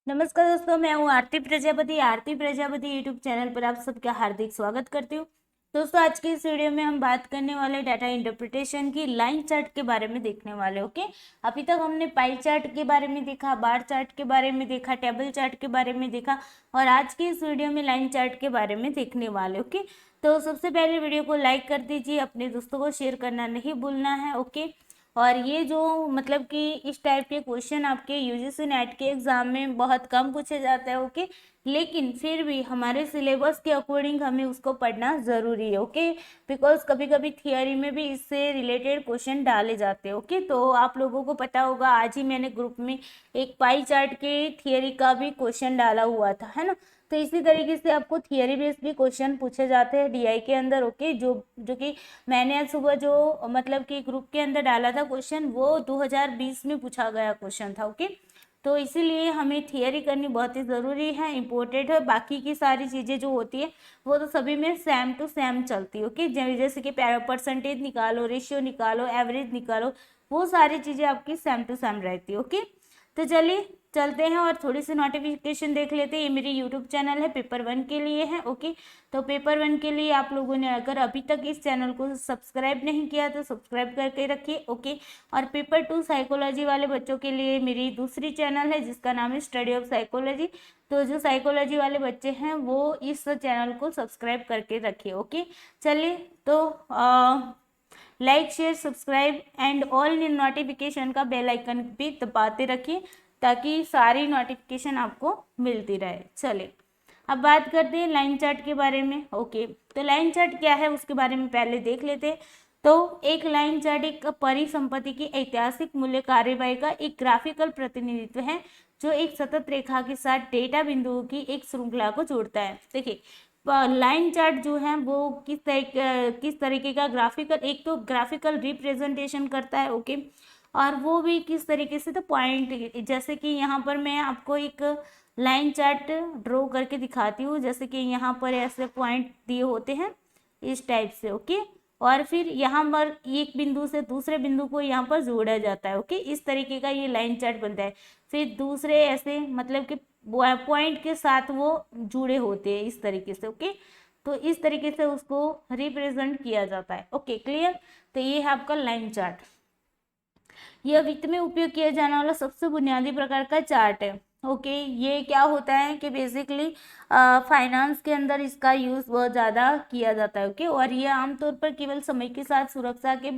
नमस्कार दोस्तों, मैं हूँ आरती प्रजापति यूट्यूब चैनल पर आप सबका हार्दिक स्वागत करती हूँ। दोस्तों, आज की इस वीडियो में हम बात करने वाले डाटा इंटरप्रिटेशन की लाइन चार्ट के बारे में देखने वाले। ओके, अभी तक हमने पाई चार्ट के बारे में देखा, बार चार्ट के बारे में देखा, टेबल चार्ट के बारे में देखा और आज की इस वीडियो में लाइन चार्ट के बारे में देखने वाले। ओके, तो सबसे पहले वीडियो को लाइक कर दीजिए, अपने दोस्तों को शेयर करना नहीं भूलना है। ओके, और ये जो मतलब कि इस टाइप के क्वेश्चन आपके यूजीसी नेट के एग्जाम में बहुत कम पूछे जाते हैं। ओके, लेकिन फिर भी हमारे सिलेबस के अकॉर्डिंग हमें उसको पढ़ना ज़रूरी है। ओके, बिकॉज कभी कभी थियोरी में भी इससे रिलेटेड क्वेश्चन डाले जाते हैं। ओके, तो आप लोगों को पता होगा, आज ही मैंने ग्रुप में एक पाई चार्ट के थियोरी का भी क्वेश्चन डाला हुआ था, है ना। तो इसी तरीके से आपको थियोरी बेस्ड भी क्वेश्चन पूछे जाते हैं डीआई के अंदर। ओके, जो जो कि मैंने आज सुबह जो मतलब कि ग्रुप के अंदर डाला था क्वेश्चन, वो 2020 में पूछा गया क्वेश्चन था। ओके, तो इसीलिए हमें थियरी करनी बहुत ही ज़रूरी है, इम्पोर्टेंट है। बाकी की सारी चीज़ें जो होती है वो तो सभी में सेम टू सेम चलती है। ओके, जैसे कि परसेंटेज निकालो, रेशियो निकालो, एवरेज निकालो, वो सारी चीज़ें आपकी सेम टू सेम रहती है। ओके, तो चलिए चलते हैं और थोड़ी सी नोटिफिकेशन देख लेते हैं। ये मेरी यूट्यूब चैनल है, पेपर 1 के लिए है। ओके, तो पेपर 1 के लिए आप लोगों ने अगर अभी तक इस चैनल को सब्सक्राइब नहीं किया तो सब्सक्राइब करके रखिए। ओके, और पेपर 2 साइकोलॉजी वाले बच्चों के लिए मेरी दूसरी चैनल है जिसका नाम है स्टडी ऑफ साइकोलॉजी। तो जो साइकोलॉजी वाले बच्चे हैं वो इस चैनल को सब्सक्राइब करके रखिए। ओके, चलिए तो like share subscribe and all notification का बेल आइकन भी दबाते रखिए ताकि सारी नोटिफिकेशन आपको मिलती रहे। चलिए अब बात करते हैं लाइन चार्ट के बारे में। ओके, तो लाइन चार्ट क्या है उसके बारे में पहले देख लेते हैं। तो एक लाइन चार्ट एक परिसंपत्ति की ऐतिहासिक मूल्य कार्यवाही का एक ग्राफिकल प्रतिनिधित्व है जो एक सतत रेखा के साथ डेटा बिंदुओं की एक श्रृंखला को जोड़ता है। देखिए, लाइन चार्ट जो है वो किस तरीके का ग्राफिकल, एक तो ग्राफिकल रिप्रेजेंटेशन करता है। ओके, और वो भी किस तरीके से, तो पॉइंट, जैसे कि यहाँ पर मैं आपको एक लाइन चार्ट ड्रॉ करके दिखाती हूँ। जैसे कि यहाँ पर ऐसे पॉइंट दिए होते हैं इस टाइप से। ओके, और फिर यहाँ पर एक बिंदु से दूसरे बिंदु को यहाँ पर जोड़ा जाता है। ओके, इस तरीके का ये लाइन चार्ट बनता है। फिर दूसरे ऐसे मतलब कि पॉइंट के साथ वो जुड़े होते हैं इस तरीके से। ओके, तो इस तरीके से उसको रिप्रेजेंट किया जाता है। Okay, clear. तो ये है आपका लाइन चार्ट। यह वित्त में उपयोग किया जाने वाला सबसे बुनियादी प्रकार का चार्ट है। ओके, ये क्या होता है कि बेसिकली फाइनेंस के अंदर इसका यूज बहुत ज़्यादा किया जाता है। ओके, और ये आमतौर पर केवल समय के साथ सुरक्षा के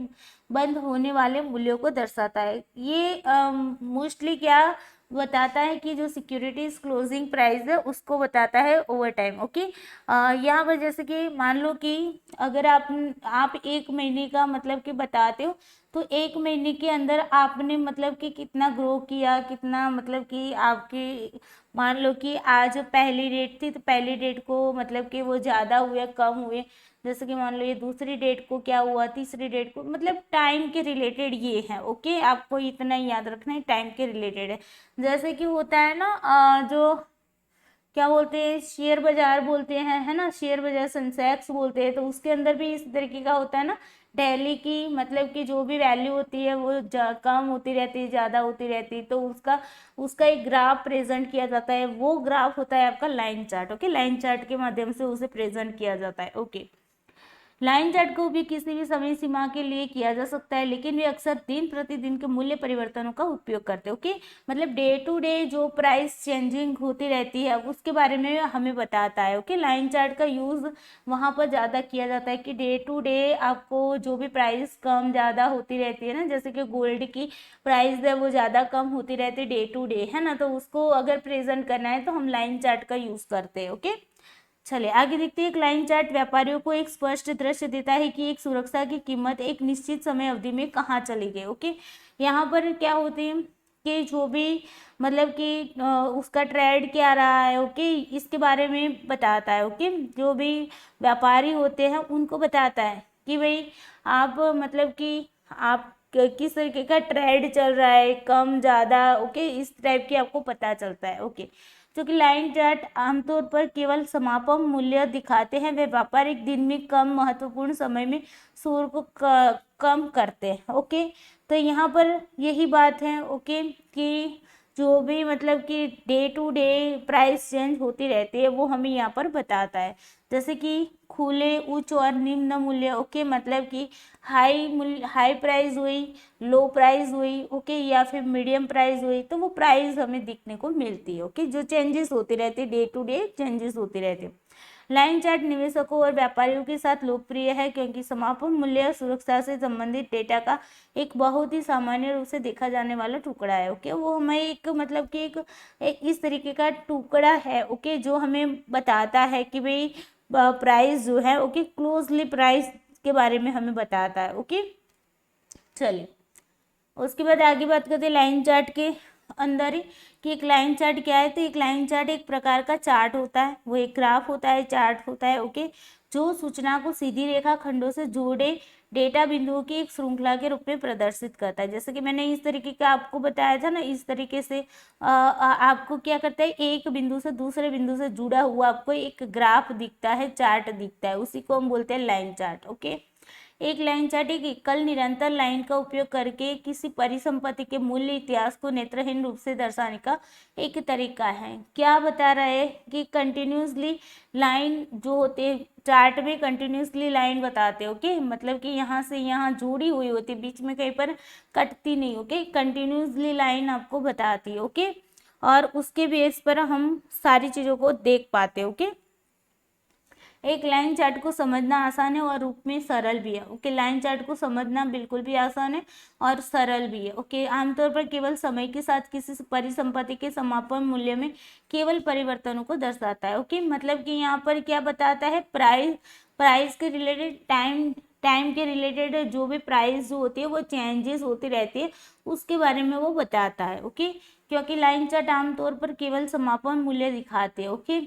बंद होने वाले मूल्यों को दर्शाता है। ये मोस्टली क्या बताता है कि जो सिक्योरिटीज क्लोजिंग प्राइस है उसको बताता है ओवर टाइम। ओके, यहाँ पर जैसे कि मान लो कि अगर आप एक महीने का मतलब कि बताते हो, तो एक महीने के अंदर आपने मतलब कि कितना ग्रो किया, कितना मतलब कि आपकी, मान लो कि आज पहली डेट थी तो पहली डेट को मतलब कि वो ज़्यादा हुए कम हुए, जैसे कि मान लो ये दूसरी डेट को क्या हुआ, तीसरी डेट को, मतलब टाइम के रिलेटेड ये है। ओके, आपको इतना ही याद रखना है, टाइम के रिलेटेड है। जैसे कि होता है ना जो क्या बोलते हैं, शेयर बाजार बोलते हैं, है ना, शेयर बाजार सेंसेक्स बोलते हैं, तो उसके अंदर भी इस तरीके का होता है ना। डेली की मतलब कि जो भी वैल्यू होती है वो कम होती रहती है, ज़्यादा होती रहती है, तो उसका उसका एक ग्राफ प्रेजेंट किया जाता है। वो ग्राफ होता है आपका line chart. Okay, line chart के माध्यम से उसे प्रेजेंट किया जाता है। ओके, लाइन चार्ट को भी किसी भी समय सीमा के लिए किया जा सकता है, लेकिन वे अक्सर दिन प्रतिदिन के मूल्य परिवर्तनों का उपयोग करते हैं। ओके, मतलब डे टू डे जो प्राइस चेंजिंग होती रहती है उसके बारे में हमें बताता है। ओके, लाइन चार्ट का यूज वहां पर ज़्यादा किया जाता है कि डे टू डे आपको जो भी प्राइस कम ज़्यादा होती रहती है ना, जैसे कि गोल्ड की प्राइस है वो ज़्यादा कम होती रहती है डे टू डे, है ना, तो उसको अगर प्रेजेंट करना है तो हम लाइन चार्ट का यूज़ करते हैं। ओके, चलिए आगे देखते हैं। एक लाइन चार्ट व्यापारियों को एक स्पष्ट दृश्य देता है कि एक सुरक्षा की कीमत एक निश्चित समय अवधि में कहाँ चली गई। ओके, यहाँ पर क्या होती है कि जो भी मतलब कि उसका ट्रेंड क्या रहा है, ओके, इसके बारे में बताता है। ओके, जो भी व्यापारी होते हैं उनको बताता है कि भाई आप मतलब कि आप किस तरीके का ट्रेंड चल रहा है, कम ज़्यादा। ओके, इस टाइप की आपको पता चलता है। ओके, क्योंकि लाइन चार्ट आमतौर पर केवल समापन मूल्य दिखाते हैं, वे व्यापारिक दिन में कम महत्वपूर्ण समय में सूर को कम करते हैं। ओके, तो यहाँ पर यही बात है। ओके, कि जो भी मतलब कि day to day price change होती रहती है वो हमें यहाँ पर बताता है। जैसे कि खुले, उच्च और निम्न मूल्य, ओके, मतलब कि हाई मूल्य, हाई प्राइस हुई, लो प्राइस हुई, ओके, या फिर मीडियम प्राइस हुई, तो वो प्राइस हमें दिखने को मिलती है, ओके, जो चेंजेस होती रहती है, डे टू डे चेंजेस होती रहती है। लाइन चार्ट निवेशकों और व्यापारियों के साथ लोकप्रिय है क्योंकि समापन मूल्य सुरक्षा से संबंधित डेटा का एक बहुत ही सामान्य रूप से देखा जाने वाला टुकड़ा है, ओके, वो हमें एक मतलब कि एक इस तरीके का टुकड़ा है, ओके, जो हमें बताता है कि भाई प्राइस जो है, ओके, क्लोजली प्राइस के बारे में हमें बताता है, ओके। चलिए उसके बाद आगे बात करते हैं लाइन चार्ट के अंदर ही कि एक लाइन चार्ट क्या है। तो एक लाइन चार्ट एक प्रकार का चार्ट होता है, वो एक ग्राफ होता है, चार्ट होता है, ओके, जो सूचना को सीधी रेखा खंडों से जोड़े डेटा बिंदुओं की एक श्रृंखला के रूप में प्रदर्शित करता है। जैसे कि मैंने इस तरीके का आपको बताया था ना, इस तरीके से आपको क्या करता है, एक बिंदु से दूसरे बिंदु से जुड़ा हुआ आपको एक ग्राफ दिखता है, चार्ट दिखता है, उसी को हम बोलते हैं लाइन चार्ट, ओके। एक लाइन चार्ट एक एकल निरंतर लाइन का उपयोग करके किसी परिसंपत्ति के मूल्य इतिहास को नेत्रहीन रूप से दर्शाने का एक तरीका है। क्या बता रहा है कि कंटिन्यूसली लाइन जो होते हैं चार्ट में, कंटिन्यूसली लाइन बताते हो, ओके, मतलब कि यहाँ से यहाँ जुड़ी हुई होती है, बीच में कहीं पर कटती नहीं, ओके, कंटिन्यूसली लाइन आपको बताती है, ओके, और उसके बेस पर हम सारी चीज़ों को देख पाते हैं, ओके। एक लाइन चार्ट को समझना आसान है और रूप में सरल भी है, ओके, लाइन चार्ट को समझना बिल्कुल भी आसान है और सरल भी है, ओके। आमतौर पर केवल समय के साथ किसी परिसंपत्ति के समापन मूल्य में केवल परिवर्तनों को दर्शाता है, ओके, मतलब कि यहाँ पर क्या बताता है, प्राइस के रिलेटेड, टाइम के रिलेटेड जो भी प्राइस जो होती है वो चेंजेस होती रहती है, उसके बारे में वो बताता है, ओके। क्योंकि लाइन चार्ट आमतौर पर केवल समापन मूल्य दिखाते हैं, ओके,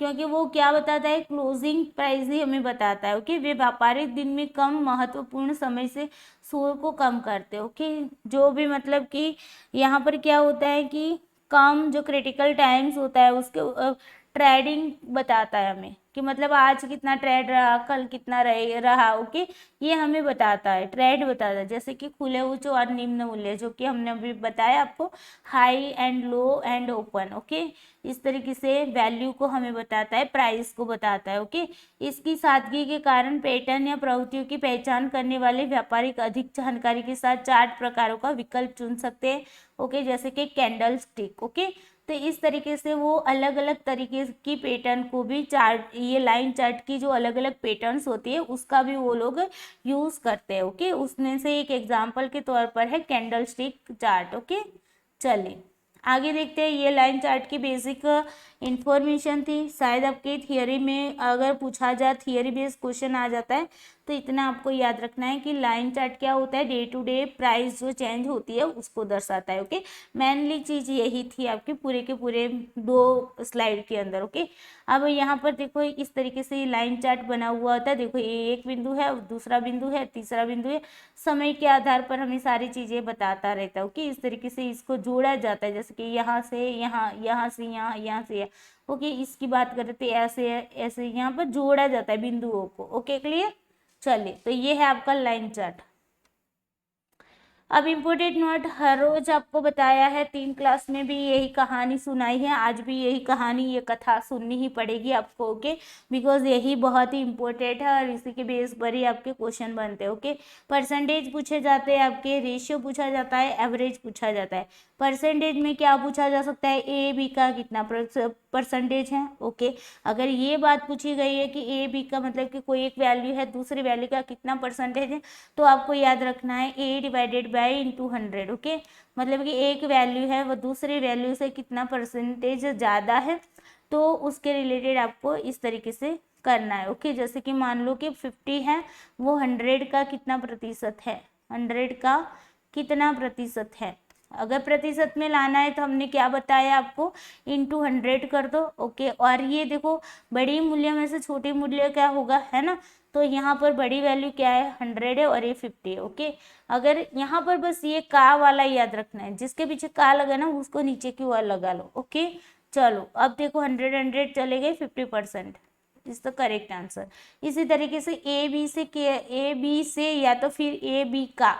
क्योंकि वो क्या बताता है, क्लोजिंग प्राइस ही हमें बताता है, ओके। वे व्यापारिक दिन में कम महत्वपूर्ण समय से शोर को कम करते हैं, ओके, जो भी मतलब कि यहाँ पर क्या होता है कि कम जो क्रिटिकल टाइम्स होता है उसके ट्रेडिंग बताता है हमें कि मतलब आज कितना ट्रेड रहा, कल कितना रहा, ओके, ये हमें बताता है, ट्रेड बताता है। जैसे कि खुले, उच्च और निम्न मूल्य, जो कि हमने अभी बताया आपको, high and low and open, okay, इस तरीके से वैल्यू को हमें बताता है, प्राइस को बताता है, ओके। इसकी सादगी के कारण पैटर्न या प्रवृत्तियों की पहचान करने वाले व्यापारिक अधिक जानकारी के साथ चार्ट प्रकारों का विकल्प चुन सकते हैं, ओके, जैसे कि कैंडल स्टिक, ओके। तो इस तरीके से वो अलग अलग तरीके की पैटर्न को भी चार्ट, ये लाइन चार्ट की जो अलग अलग पैटर्न्स होती है उसका भी वो लोग यूज करते हैं, ओके। उसमें से एक एग्जांपल के तौर पर है कैंडल स्टिक चार्ट, ओके। चलिए आगे देखते हैं। ये लाइन चार्ट की बेसिक इंफॉर्मेशन थी। शायद आपके थियरी में अगर पूछा जाए, थियरी बेस्ड क्वेश्चन आ जाता है, तो इतना आपको याद रखना है कि लाइन चार्ट क्या होता है, डे टू डे प्राइस जो चेंज होती है उसको दर्शाता है, ओके। मेनली चीज़ यही थी आपके पूरे के पूरे 2 स्लाइड के अंदर, ओके। अब यहाँ पर देखो इस तरीके से लाइन चार्ट बना हुआ होता है, देखो ये एक बिंदु है, दूसरा बिंदु है, तीसरा बिंदु है, समय के आधार पर हमें सारी चीज़ें बताता रहता है, ओके। इस तरीके से इसको जोड़ा जाता है, जैसे कि यहाँ से यहाँ, यहाँ से यहाँ, यहाँ से यहाँ, ओके। इसकी बात करें तो ऐसे ऐसे यहाँ पर जोड़ा जाता है बिंदुओं को, ओके, क्लियर। चलिए तो ये है आपका लाइन चार्ट। अब इम्पोर्टेंट नोट, हर रोज आपको बताया है, 3 क्लास में भी यही कहानी सुनाई है, आज भी यही कहानी, ये कथा सुननी ही पड़ेगी आपको, ओके, बिकॉज यही बहुत ही इम्पोर्टेंट है और इसी के बेस पर ही आपके क्वेश्चन बनते हैं, ओके। परसेंटेज पूछे जाते हैं आपके, रेशियो पूछा जाता है, एवरेज पूछा जाता है। परसेंटेज में क्या पूछा जा सकता है, ए बी का कितना परसेंटेज है, ओके। अगर ये बात पूछी गई है कि ए बी का मतलब कि कोई एक वैल्यू है, दूसरी वैल्यू का कितना परसेंटेज है, तो आपको याद रखना है ए डिवाइडेड बाय इंटू 100, ओके। मतलब कि एक वैल्यू है वो दूसरी वैल्यू से कितना परसेंटेज ज़्यादा है, तो उसके रिलेटेड आपको इस तरीके से करना है, ओके। जैसे कि मान लो कि 50 है, वो 100 का कितना प्रतिशत है, 100 का कितना प्रतिशत है। अगर प्रतिशत में लाना है तो हमने क्या बताया आपको, इंटू 100 कर दो, ओके। और ये देखो बड़ी मूल्य में से छोटी मूल्य क्या होगा, है ना, तो यहाँ पर बड़ी वैल्यू क्या है, 100 है और ये 50 है, ओके। अगर यहाँ पर बस ये का वाला याद रखना है, जिसके पीछे का लगा ना उसको नीचे की ओर लगा लो, ओके। चलो अब देखो 100 चले गए, 50% इज द करेक्ट आंसर। इसी तरीके से ए बी से या तो फिर ए बी का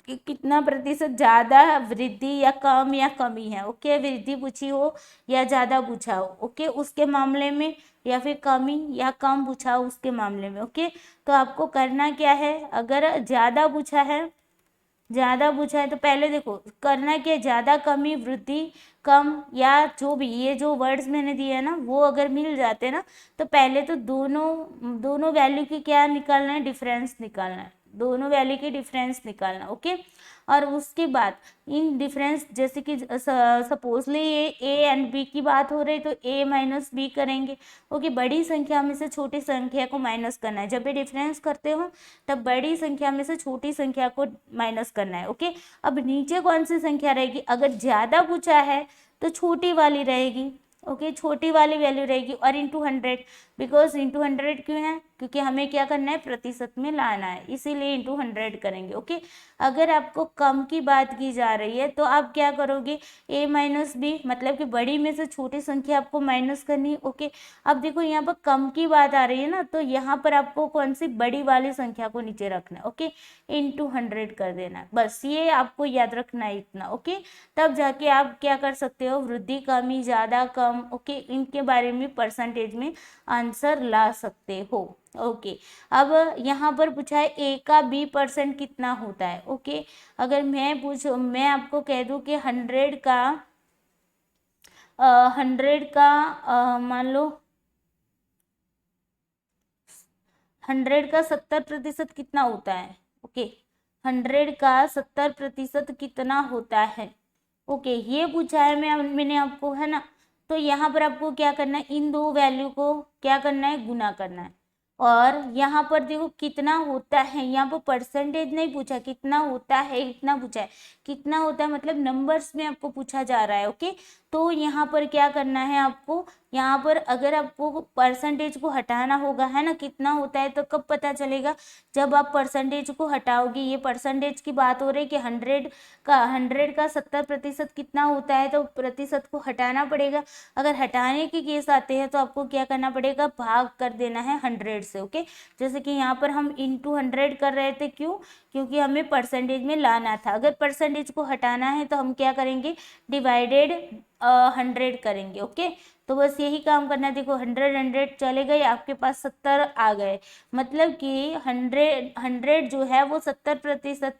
कि कितना प्रतिशत ज्यादा वृद्धि या कम या कमी है। ओके, वृद्धि पूछी हो या ज्यादा पूछा हो, ओके, उसके मामले में, या फिर कमी या कम पूछा हो उसके मामले में। ओके, तो आपको करना क्या है, अगर ज्यादा पूछा है तो पहले देखो करना क्या, ज्यादा, कमी, वृद्धि, कम, या जो भी ये जो वर्ड्स मैंने दिए है ना वो अगर मिल जाते हैं ना, तो पहले तो दोनों दोनों वैल्यू की क्या निकालना है, डिफरेंस निकालना है, दोनों वैल्यू की डिफरेंस निकालना। ओके, और उसके बाद इन डिफरेंस, जैसे कि सपोजली ये ए एंड बी की बात हो रही तो ए माइनस बी करेंगे। ओके, बड़ी संख्या में से छोटी संख्या को माइनस करना है, जब ये डिफरेंस करते हो तब बड़ी संख्या में से छोटी संख्या को माइनस करना है। ओके, अब नीचे कौन सी संख्या रहेगी, अगर ज्यादा पूछा है तो छोटी वाली रहेगी। ओके, छोटी वाली वैल्यू रहेगी, और इंटू 100, बिकॉज इंटू 100 क्यों है, क्योंकि हमें क्या करना है, प्रतिशत में लाना है, इसीलिए इंटू 100 करेंगे। ओके, अगर आपको कम की बात की जा रही है तो आप क्या करोगे, a माइनस बी, मतलब कि बड़ी में से छोटी संख्या आपको माइनस करनी है। ओके, अब देखो यहाँ पर कम की बात आ रही है ना, तो यहाँ पर आपको कौन सी बड़ी वाली संख्या को नीचे रखना है। ओके, इंटू 100 कर देना है, बस ये आपको याद रखना है इतना। ओके, तब जाके आप क्या कर सकते हो, वृद्धि, कमी, ज्यादा, कम, ओके, इनके बारे में परसेंटेज में आंसर ला सकते हो। ओके, अब यहाँ पर पूछा है ए का b% कितना होता है। ओके, अगर मैं आपको कह दूं कि 100 का मान लो 100 का 70% कितना होता है। ओके, 100 का 70% कितना होता है। ओके, ये पूछा है मैंने आपको, है ना, तो यहाँ पर आपको क्या करना है, इन दो वैल्यू को क्या करना है, गुना करना है। और यहाँ पर देखो कितना होता है, यहाँ पर परसेंटेज नहीं पूछा, कितना होता है इतना पूछा है, कितना होता है मतलब नंबर्स में आपको पूछा जा रहा है। ओके, तो यहाँ पर क्या करना है आपको, यहाँ पर अगर आपको परसेंटेज को हटाना होगा, है ना, कितना होता है, तो कब पता चलेगा, जब आप परसेंटेज को हटाओगे। ये परसेंटेज की बात हो रही है कि 100 का 70% कितना होता है, तो प्रतिशत को हटाना पड़ेगा। अगर हटाने के केस आते हैं तो आपको क्या करना पड़ेगा, भाग कर देना है 100 से। ओके, जैसे कि यहाँ पर हम इंटू 100 कर रहे थे, क्यों, क्योंकि हमें परसेंटेज में लाना था। अगर परसेंटेज को हटाना है तो हम क्या करेंगे, डिवाइडेड 100 करेंगे। ओके, तो बस यही काम करना है। देखो 100 चले गए, आपके पास 70 आ गए, मतलब कि 100 जो है वो 70%,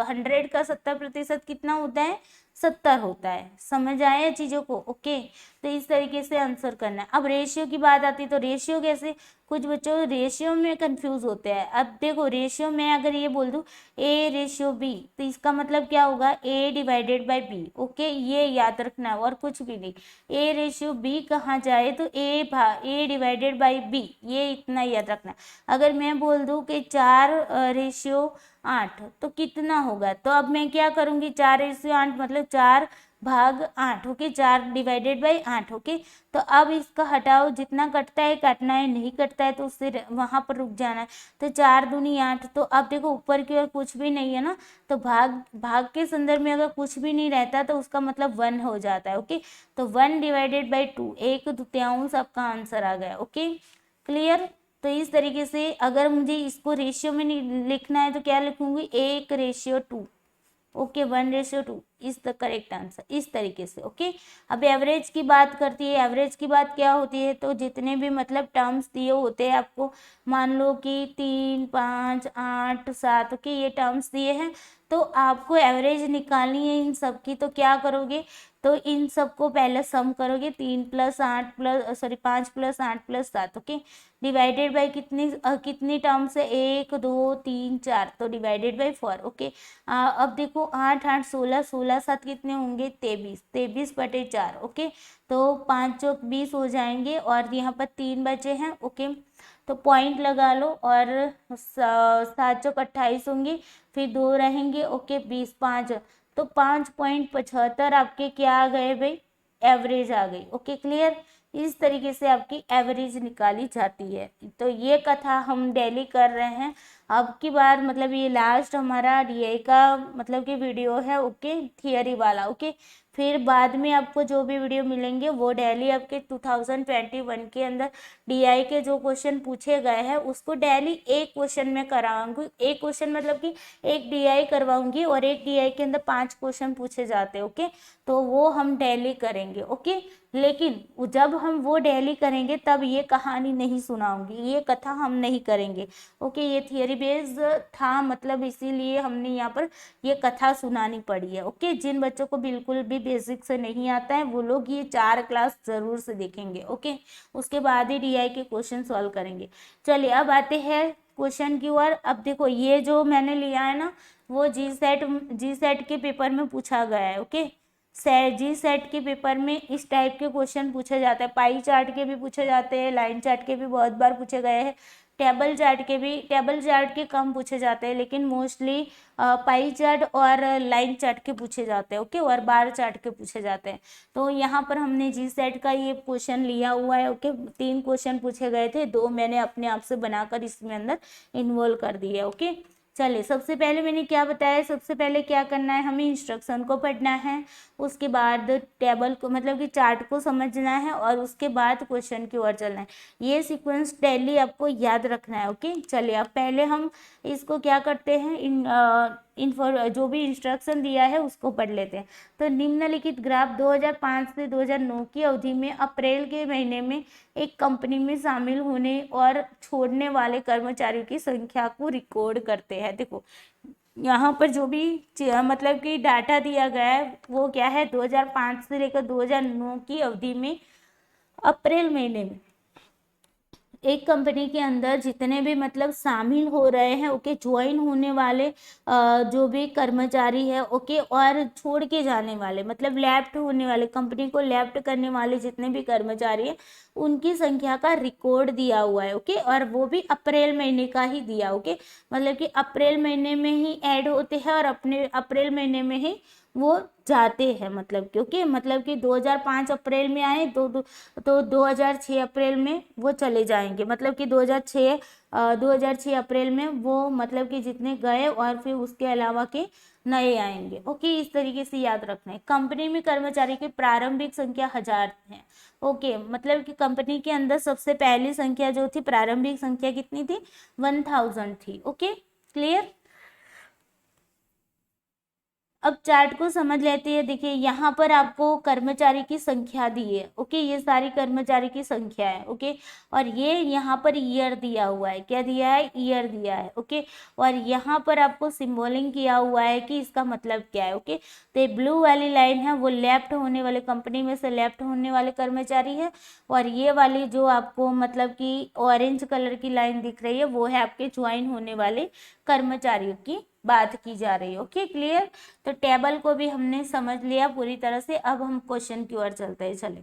100 का 70% कितना होता है, 70 होता है। समझ आए चीजों को। ओके, तो इस तरीके से आंसर करना है। अब रेशियो की बात आती है, तो रेशियो कैसे, कुछ बच्चों रेशियो में कंफ्यूज होते हैं। अब देखो रेशियो में अगर ये बोल दूं A/B, तो इसका मतलब क्या होगा, A/B। ओके, ये याद रखना है और कुछ भी नहीं। A/B कहाँ जाए तो A/B, ये इतना याद रखना है। अगर मैं बोल दूं कि 4/8 तो कितना होगा, तो अब मैं क्या करूंगी, 4/8 मतलब 4/8। ओके, 4/8। ओके, तो अब इसका हटाओ, जितना कटता है काटना है, नहीं कटता है तो उससे वहां पर रुक जाना है। तो 4×2 = 8। तो अब देखो ऊपर की ओर कुछ भी नहीं है ना, तो भाग के संदर्भ में अगर कुछ भी नहीं रहता तो उसका मतलब 1 हो जाता है। ओके, तो 1/2, 1/2 आपका आंसर आ गया। Okay, clear. तो इस तरीके से अगर मुझे इसको रेशियो में नहीं लिखना है तो क्या लिखूंगी, 1/2। Okay, 1/2 is the correct answer, इस तरीके से। ओके, अब एवरेज की बात करती है। एवरेज की बात क्या होती है, तो जितने भी मतलब टर्म्स दिए होते हैं आपको, मान लो कि 3, 5, 8, 7, ओके, ये टर्म्स दिए हैं, तो आपको एवरेज निकालनी है इन सब की। तो क्या करोगे, तो इन सबको पहले सम करोगे, 5 + 8 + 7। ओके, डिवाइडेड बाई कितनी टर्म्स है, 1, 2, 3, 4, तो डिवाइडेड बाई 4। ओके, अब देखो 8, 8, 16, 16, 7 कितने होंगे, 23, 23/4। ओके, तो 5 चौक 20 हो जाएंगे, और यहाँ पर 3 बचे हैं। ओके, तो पॉइंट लगा लो, और 7 चौक 28 होंगे, फिर 2 रहेंगे। ओके, 20, 5, तो 5.75 आपके क्या आ गए भाई, एवरेज आ गई। Okay, clear. इस तरीके से आपकी एवरेज निकाली जाती है। तो ये कथा हम डेली कर रहे हैं, अब की बार मतलब ये लास्ट हमारा डीआई का मतलब कि वीडियो है, ओके, थियरी वाला, ओके। फिर बाद में आपको जो भी वीडियो मिलेंगे वो डेली आपके 2021 के अंदर डीआई के जो क्वेश्चन पूछे गए हैं उसको डेली एक क्वेश्चन में कराऊंगी। एक क्वेश्चन मतलब कि एक डीआई करवाऊंगी और एक डीआई के अंदर 5 क्वेश्चन पूछे जाते हैं, ओके। तो वो हम डेली करेंगे, ओके। लेकिन जब हम वो डेली करेंगे तब ये कहानी नहीं सुनाऊंगी, ये कथा हम नहीं करेंगे, ओके। ये थियरी बेस्ड था, मतलब इसीलिए हमने यहाँ पर ये कथा सुनानी पड़ी है, ओके। जिन बच्चों को बिल्कुल भी बेसिक से नहीं आता है वो लोग ये 4 क्लास जरूर से देखेंगे, ओके। उसके बाद ही डीआई के क्वेश्चन सॉल्व करेंगे। चलिए अब आते हैं क्वेश्चन की ओर। अब देखो ये जो मैंने लिया है ना वो जी सेट के पेपर में पूछा गया है, ओके। जी सेट के पेपर में इस टाइप के क्वेश्चन पूछे जाते हैं, पाई चार्ट के भी पूछे जाते हैं, लाइन चार्ट के भी बहुत बार पूछे गए हैं, टेबल चार्ट के कम पूछे जाते हैं, लेकिन मोस्टली पाई चार्ट और लाइन चार्ट के पूछे जाते हैं, ओके, और बार चार्ट के पूछे जाते हैं। तो यहाँ पर हमने जी सेट का ये क्वेश्चन लिया हुआ है, ओके। 3 क्वेश्चन पूछे गए थे, 2 मैंने अपने आप से बनाकर इसमें अंदर इन्वॉल्व कर दिया, ओके। चलिए सबसे पहले मैंने क्या बताया, सबसे पहले क्या करना है, हमें इंस्ट्रक्शन को पढ़ना है, उसके बाद टेबल को मतलब कि चार्ट को समझना है और उसके बाद क्वेश्चन की ओर चलना है। ये सीक्वेंस डेली आपको याद रखना है, ओके। चलिए अब पहले हम इसको क्या करते हैं, जो भी इंस्ट्रक्शन दिया है उसको पढ़ लेते हैं। तो निम्नलिखित ग्राफ 2005 से 2009 की अवधि में अप्रैल के महीने में एक कंपनी में शामिल होने और छोड़ने वाले कर्मचारियों की संख्या को रिकॉर्ड करते हैं। देखो यहाँ पर जो भी मतलब कि डाटा दिया गया है वो क्या है, 2005 से लेकर 2009 की अवधि में अप्रैल महीने में एक कंपनी के अंदर जितने भी मतलब शामिल हो रहे हैं, ओके, ज्वाइन होने वाले जो भी कर्मचारी है, ओके, और छोड़ के जाने वाले मतलब लेफ्ट होने वाले, कंपनी को लेफ्ट करने वाले जितने भी कर्मचारी हैं उनकी संख्या का रिकॉर्ड दिया हुआ है, ओके। और वो भी अप्रैल महीने का ही दिया, ओके, मतलब कि अप्रैल महीने में ही ऐड होते हैं और अपने अप्रैल महीने में ही वो जाते हैं, मतलब क्योंकि मतलब कि 2005 अप्रैल में आए तो 2006 अप्रैल में वो चले जाएंगे, मतलब कि 2006 अप्रैल में वो मतलब कि जितने गए और फिर उसके अलावा के नए आएंगे, ओके। इस तरीके से याद रखना है। कंपनी में कर्मचारी की प्रारंभिक संख्या 1000 है, ओके, मतलब कि कंपनी के अंदर सबसे पहली संख्या जो थी, प्रारंभिक संख्या कितनी थी, 1000 थी, ओके, क्लियर। अब चार्ट को समझ लेते हैं। देखिए यहाँ पर आपको कर्मचारी की संख्या दी है, ओके, ये सारी कर्मचारी की संख्या है, ओके। और ये यहाँ पर ईयर दिया हुआ है, क्या दिया है, ईयर दिया है, ओके। और यहाँ पर आपको सिंबलिंग किया हुआ है कि इसका मतलब क्या है, ओके। तो ये ब्लू वाली लाइन है वो लेफ्ट होने वाले, कंपनी में से लेफ्ट होने वाले कर्मचारी है, और ये वाली जो आपको मतलब कि ऑरेंज कलर की लाइन दिख रही है वो है आपके ज्वाइन होने वाले कर्मचारियों की बात की जा रही है, ओके, क्लियर। तो टेबल को भी हमने समझ लिया पूरी तरह से। अब हम क्वेश्चन की ओर चलते हैं। चले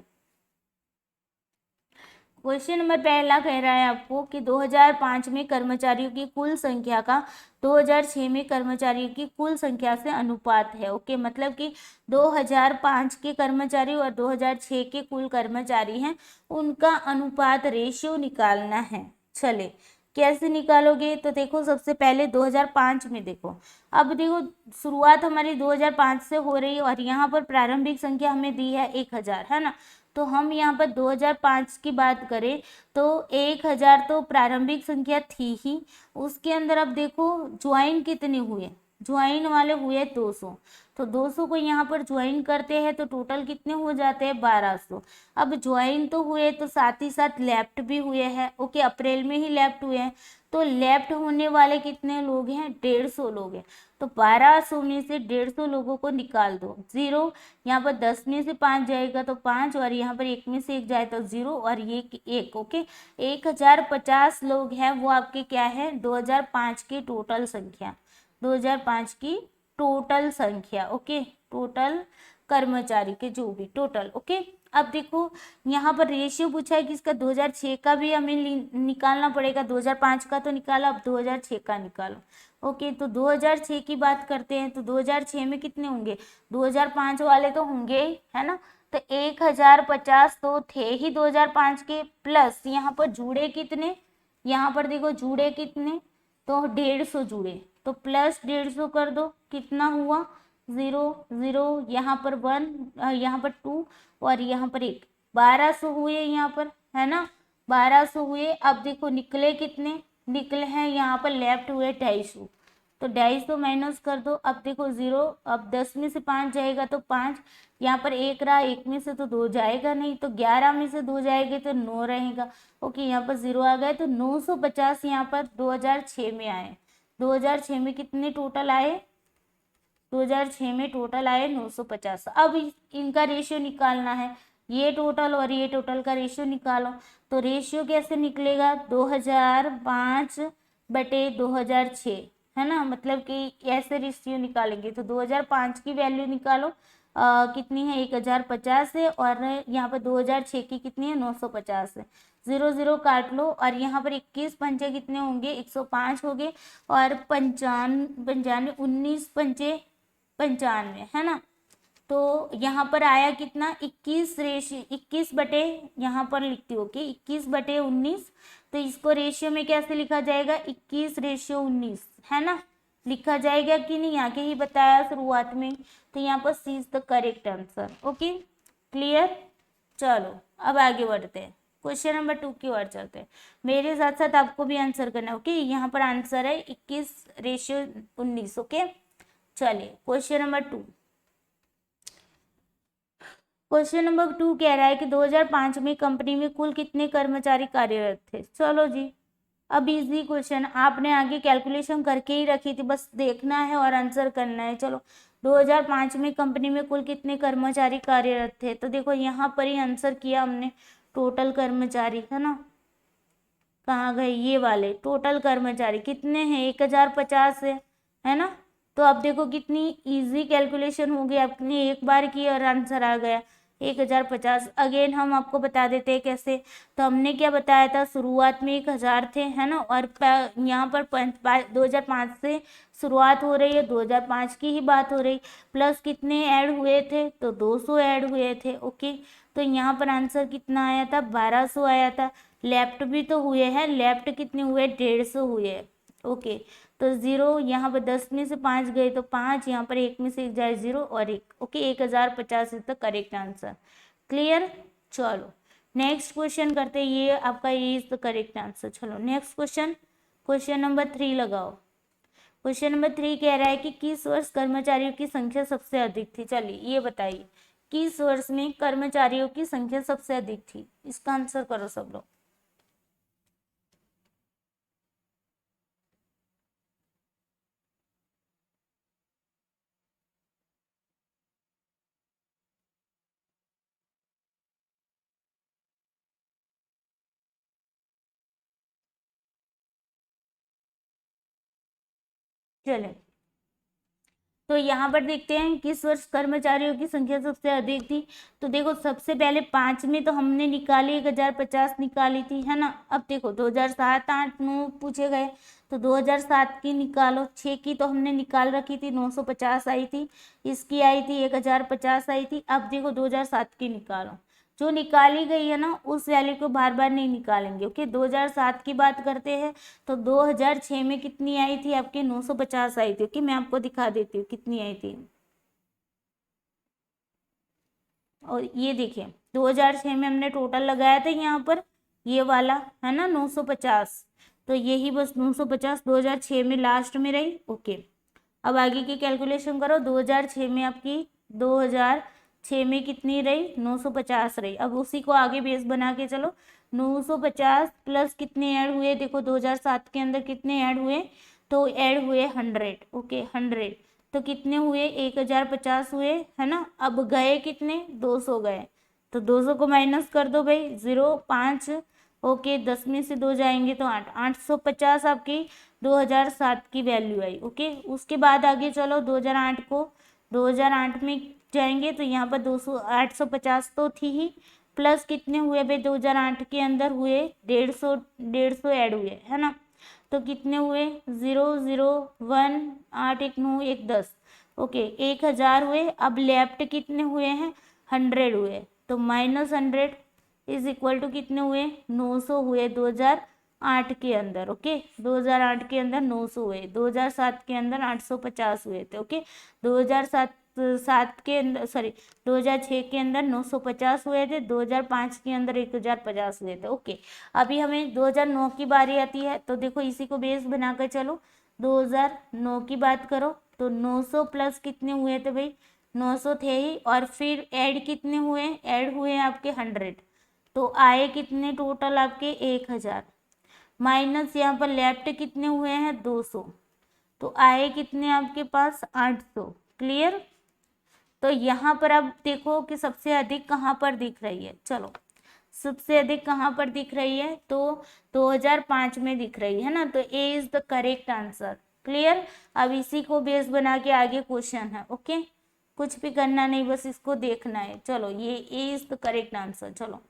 क्वेश्चन नंबर पहला कह रहा है आपको कि 2005 में कर्मचारियों की कुल संख्या का 2006 में कर्मचारियों की कुल संख्या से अनुपात है, ओके। मतलब कि 2005 के कर्मचारी और 2006 के कुल कर्मचारी हैं, उनका अनुपात रेशियो निकालना है। चले कैसे निकालोगे, तो देखो सबसे पहले 2005 में देखो, अब देखो शुरुआत हमारी 2005 से हो रही है और यहाँ पर प्रारंभिक संख्या हमें दी है 1000, है ना। तो हम यहाँ पर 2005 की बात करें तो 1000 तो प्रारंभिक संख्या थी ही, उसके अंदर अब देखो ज्वाइन कितने हुए, ज्वाइन वाले हुए 200, तो 200 को यहाँ पर ज्वाइन करते हैं तो टोटल कितने हो जाते हैं, 1200। अब ज्वाइन तो हुए तो साथ ही साथ लेफ्ट भी हुए हैं, ओके, अप्रैल में ही लेफ्ट हुए हैं, तो लेफ्ट होने वाले कितने लोग हैं, 150 लोग हैं। तो 1200 में से 150 लोगों को निकाल दो, 0, यहाँ पर 10 में से 5 जाएगा तो 5, और यहाँ पर 1 में से 1 जाए तो 0, और ये 1, ओके। 1050 लोग हैं, वो आपके क्या है, 2005 की टोटल संख्या, 2005 की टोटल संख्या, ओके, टोटल कर्मचारी के जो भी टोटल, ओके। अब देखो यहाँ पर रेशियो पूछा है कि इसका 2006 का भी हमें निकालना पड़ेगा, 2005 का तो निकाला, अब 2006 का निकालो, ओके। तो 2006 की बात करते हैं तो 2006 में कितने होंगे, 2005 वाले तो होंगे ही, है ना। तो 1050 तो थे ही 2005 के, प्लस यहाँ पर जुड़े कितने, यहाँ पर देखो जुड़े कितने, तो 150 जुड़े, तो प्लस 150 कर दो, कितना हुआ 0 0, यहाँ पर 1, यहाँ पर 2 और यहाँ पर 1, 1200 हुए यहाँ पर, है ना, 1200 हुए। अब देखो निकले कितने, निकले हैं यहाँ पर लेफ्ट हुए 250, तो 250 माइनस कर दो। अब देखो 0, अब 10 में से 5 जाएगा तो 5, यहाँ पर 1 रहा, 1 में से तो 2 जाएगा नहीं, तो 11 में से 2 जाएंगे तो 9 रहेगा। ओके, यहाँ पर 0 आ गए, तो 950 यहाँ पर 2006 में आए। 2006 में कितने टोटल आए, 2006 में टोटल आए 950। अब इनका रेशियो निकालना है, ये टोटल और ये टोटल का रेशियो निकालो। तो रेशियो कैसे निकलेगा, 2005 बटे 2006, है ना, मतलब कि ऐसे रेशियो निकालेंगे। तो 2005 की वैल्यू निकालो, कितनी है 1050 है, और यहाँ पर 2006 की कितनी है 950 है। 0 0 काट लो, और यहाँ पर 21 पंचे कितने होंगे 105 हो गए, और 95 19 पंचे 95, है ना। तो यहाँ पर आया कितना 21 बटे, यहाँ पर लिखती हो कि 21 बटे 19, तो इसको रेशियो में कैसे लिखा जाएगा 21:19, है ना, लिखा जाएगा कि नहीं, आगे ही बताया शुरुआत में। तो यहाँ पर C is the correct answer. Okay, clear. चलो अब आगे बढ़ते हैं, क्वेश्चन नंबर 2 की ओर चलते हैं। मेरे साथ साथ आपको भी आंसर करना है। ओके, यहाँ पर आंसर है 21:19। ओके, चलिए क्वेश्चन नंबर 2। क्वेश्चन नंबर 2 कह रहा है कि 2005 में कंपनी में कुल कितने कर्मचारी कार्यरत थे। चलो जी, अब इजी क्वेश्चन, आपने आगे कैलकुलेशन करके ही रखी थी, बस देखना है और आंसर करना है। चलो, 2005 में कंपनी में कुल कितने कर्मचारी कार्यरत थे, तो देखो यहाँ पर ही आंसर किया हमने, टोटल कर्मचारी, है ना, कहाँ गए ये वाले, टोटल कर्मचारी कितने हैं 1050 है ना। तो अब देखो कितनी इजी कैलकुलेशन हो गई, आपने एक बार की और आंसर आ गया 1050। अगेन हम आपको बता देते हैं कैसे। तो हमने क्या बताया था, शुरुआत में 1000 थे, है ना, और यहाँ पर 2005 से शुरुआत हो रही है, 2005 की ही बात हो रही, प्लस कितने ऐड हुए थे, तो 200 ऐड हुए थे। ओके, तो यहाँ पर आंसर कितना आया था 1200 आया था। लेफ्ट भी तो हुए हैं, लेफ्ट कितने हुए 150 हुए। ओके, तो 0 यहाँ पर 10 में से 5 गए तो 5, यहाँ पर 1 में से 1 जाए 0 और 1। Okay, 1050 is the correct answer. Clear. चलो नेक्स्ट क्वेश्चन करते हैं, ये आपका ये इज द करेक्ट आंसर। चलो नेक्स्ट क्वेश्चन, क्वेश्चन नंबर 3 लगाओ। क्वेश्चन नंबर 3 कह रहा है कि किस वर्ष कर्मचारियों की संख्या सबसे अधिक थी। चलिए ये बताइए, किस वर्ष में कर्मचारियों की संख्या सबसे अधिक थी, इसका आंसर करो सब लोग। चले, तो यहाँ पर देखते हैं किस वर्ष कर्मचारियों की संख्या सबसे अधिक थी। तो देखो सबसे पहले 5 में तो हमने निकाली 1050 निकाली थी, है ना। अब देखो 2007 8 9 पूछे गए, तो 2007 की निकालो, 6 की तो हमने निकाल रखी थी 950 आई थी, इसकी आई थी 1050 आई थी। अब देखो 2007 की निकालो, जो निकाली गई है ना उस वैल्यू को बार बार नहीं निकालेंगे। ओके, 2007 की बात करते हैं, तो 2006 में कितनी आई थी आपके 950 आई थी। ओके, मैं आपको दिखा देती हूँ कितनी आई थी। और ये देखिए 2006 में हमने टोटल लगाया था यहाँ पर, ये वाला है ना 950, तो यही बस 950 2006 में लास्ट में रही। ओके, अब आगे की कैलकुलेशन करो, 2006 में आपकी 2006 में कितनी रही 950 रही। अब उसी को आगे बेस बना के चलो, 950 प्लस कितने ऐड हुए, देखो 2007 के अंदर कितने ऐड हुए, तो ऐड हुए 100। ओके 100, तो कितने हुए 1050 हुए, है ना। अब गए कितने 200 गए, तो 200 को माइनस कर दो भाई, 0 5। ओके, 10 में से 2 जाएंगे तो 8, 850 आपकी 2007 की वैल्यू आई। ओके, उसके बाद आगे चलो 2008 को, 2008 में जाएंगे तो यहाँ पर 200 850 तो थी ही, प्लस कितने हुए भाई 2008 के अंदर हुए 150 ऐड हुए, है ना। तो कितने हुए 0 0 1 8 1 9 1 10। ओके, 1000 हुए। अब लेफ्ट कितने हुए हैं 100 हुए, तो -100 इज इक्वल टू कितने हुए 900 हुए 2008 2008 के अंदर, ओके 2008 के अंदर 900 हुए, 2007 के अंदर 850 हुए थे, ओके 2007 के अंदर 2006 के अंदर 950 हुए थे, 2005 के अंदर 1050 हुए थे, ओके। अभी हमें 2009 की बारी आती है, तो देखो इसी को बेस बनाकर चलो। 2009 की बात करो तो 900 प्लस कितने हुए थे भाई, 900 थे ही, और फिर ऐड कितने हुए, ऐड हुए आपके 100, तो आए कितने टोटल आपके 1000, माइनस यहाँ पर लेफ्ट कितने हुए हैं 200, तो आए कितने आपके पास 800। क्लियर। तो यहाँ पर अब देखो कि सबसे अधिक कहाँ पर दिख रही है, चलो सबसे अधिक कहाँ पर दिख रही है, तो 2005 में दिख रही है ना, तो A is the correct answer. Clear. अब इसी को बेस बना के आगे क्वेश्चन है, ओके कुछ भी करना नहीं, बस इसको देखना है। चलो ये ए इज द करेक्ट आंसर। चलो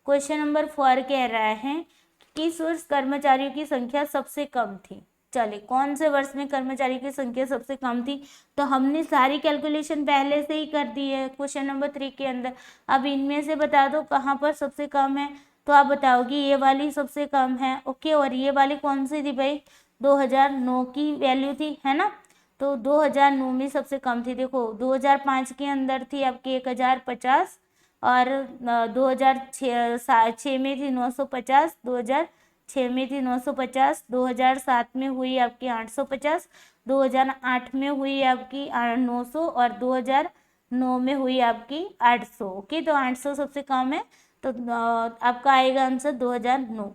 क्वेश्चन नंबर 4 कह रहा है कि किस वर्ष कर्मचारियों की संख्या सबसे कम थी। चलिए कौन से वर्ष में कर्मचारी की संख्या सबसे कम थी, तो हमने सारी कैलकुलेशन पहले से ही कर दी है क्वेश्चन नंबर 3 के अंदर। अब इनमें से बता दो कहाँ पर सबसे कम है, तो आप बताओगी ये वाली सबसे कम है, ओके। और ये वाली कौन सी थी भाई, 2009 की वैल्यू थी, है ना, तो 2009 में सबसे कम थी। देखो 2005 के अंदर थी आपकी 1050, और 2006 में थी 950, 2006 में थी 950, 2007 में हुई आपकी 850, 2008 में हुई आपकी 900, और 2009 में हुई आपकी 800, ओके। तो 800 सबसे कम है, तो आपका आएगा आंसर 2009,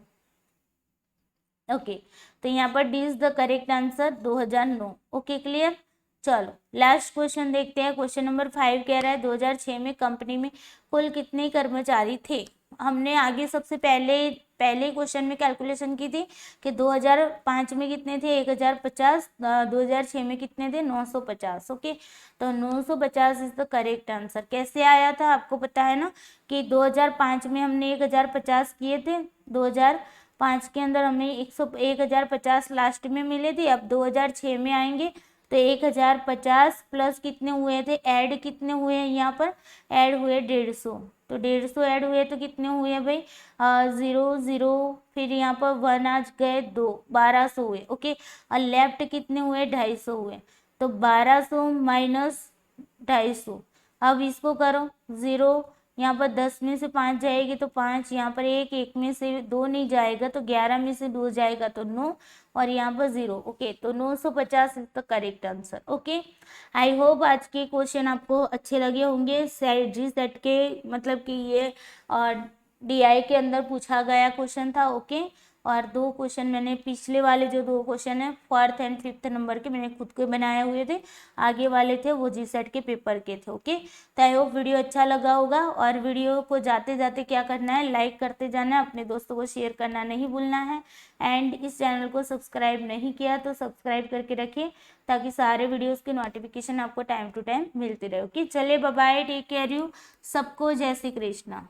ओके। तो यहाँ पर D is the correct answer 2009, okay clear. चलो लास्ट क्वेश्चन देखते हैं। क्वेश्चन नंबर 5 कह रहा है 2006 में कंपनी में कुल कितने कर्मचारी थे। हमने आगे सबसे पहले क्वेश्चन में कैलकुलेशन की थी कि 2005 में कितने थे 1050, 2006 में कितने थे 950, ओके। तो 950 इज द करेक्ट आंसर। कैसे आया था आपको पता है ना कि 2005 में हमने 1050 किए थे, 2005 के अंदर हमें 1050 लास्ट में मिले थे। अब 2006 में आएंगे तो 1050 प्लस कितने हुए थे, ऐड कितने हुए हैं यहाँ पर, ऐड हुए 150, तो 150 ऐड हुए तो कितने हुए भाई 0 फिर यहाँ पर 1 आज गए 2, 1200 हुए, ओके। और लेफ्ट कितने हुए 250 हुए, तो 1200 माइनस 250। अब इसको करो 0, यहाँ पर 10 में से 5 जाएगी तो 5, यहाँ पर 1 में से 2 नहीं जाएगा तो 11 में से 2 जाएगा तो 9, और यहाँ पर 0, ओके। तो 950 is the correct answer, okay. I hope आज के क्वेश्चन आपको अच्छे लगे होंगे। जी सेट के मतलब कि ये DI के अंदर पूछा गया क्वेश्चन था, ओके। और 2 क्वेश्चन मैंने पिछले वाले जो 2 क्वेश्चन है 4th एंड 5th नंबर के मैंने खुद के बनाए हुए थे, आगे वाले थे वो जी सेट के पेपर के थे, ओके। तो आई होप वीडियो अच्छा लगा होगा, और वीडियो को जाते जाते क्या करना है, लाइक करते जाना है, अपने दोस्तों को शेयर करना नहीं भूलना है, एंड इस चैनल को सब्सक्राइब नहीं किया तो सब्सक्राइब करके रखिए ताकि सारे वीडियोस के नोटिफिकेशन आपको टाइम टू टाइम मिलते रहे, ओके। चलिए bye bye, take care you, सबको जय श्री कृष्णा।